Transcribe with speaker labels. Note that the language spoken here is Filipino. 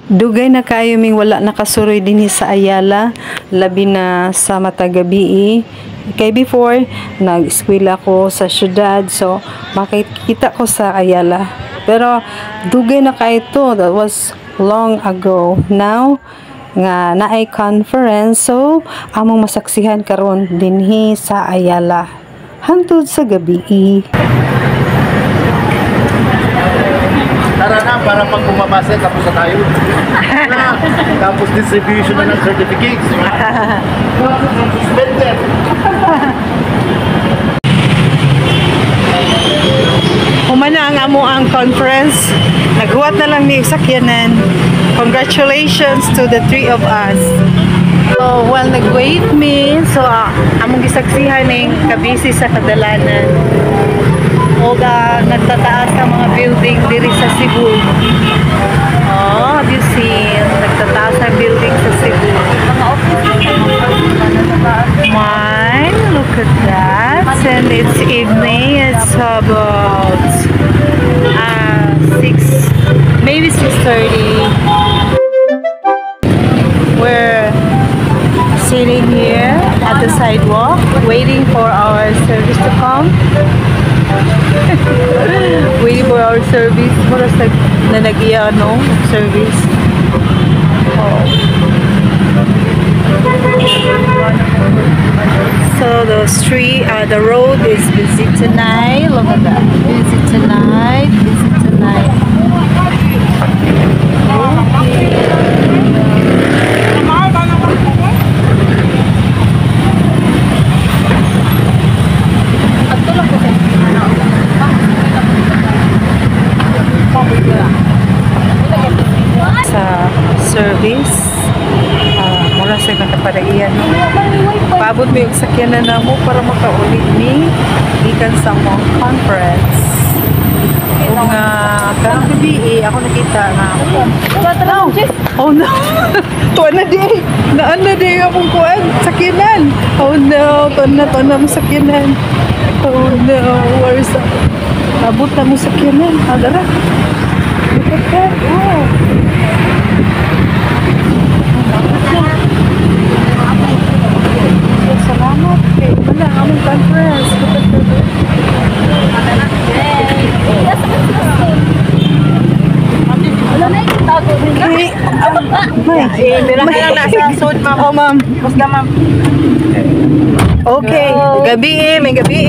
Speaker 1: Dugay na kayo ming wala nakasuroy din sa Ayala, labi na sa matagabi. Kay before, nag-eskwela ko sa syudad, so makikita ko sa Ayala. Pero dugay na kayo to, that was long ago. Now, nga naay conference, so among masaksihan karon dinhi sa Ayala hangtod sa gabi.
Speaker 2: Tara na, para pag bumabasa, tapos na tayo. Tapos distribution na ng certificates. Suspended.
Speaker 1: Humana ang amo ang conference. Naghuwat na lang ni sakyanan. Congratulations to the three of us. So, while nag-wait me, so among gisaksihan ng kabisi sa kadalanan. O nagtataas ang mga building diri sa Cebu. Oh, have you seen? Nagtataas ang building sa Cebu. Mine, look at that. And it's evening. It's about 6, maybe 6:30. We're sitting here at the sidewalk, waiting for our service to come. Waiting for our service. Para sa nanagiya, no? Service. Oh. So the road is busy tonight. Look at that. Busy tonight. Busy tonight. Sa service mula sa katapadagian paabot mo yung sakyanan na mo para makaulit ni ikan sa mga conference kung karang gabi ako nakita na oh no tuwan na di naan na di akong kuwan sakyanan oh no tuwan na mo sakyanan oh no where's nabot na mo sakyanan adara look at that oh salamat kay wala among conference. Oh, ma'am. Okay. Gabi may gabi.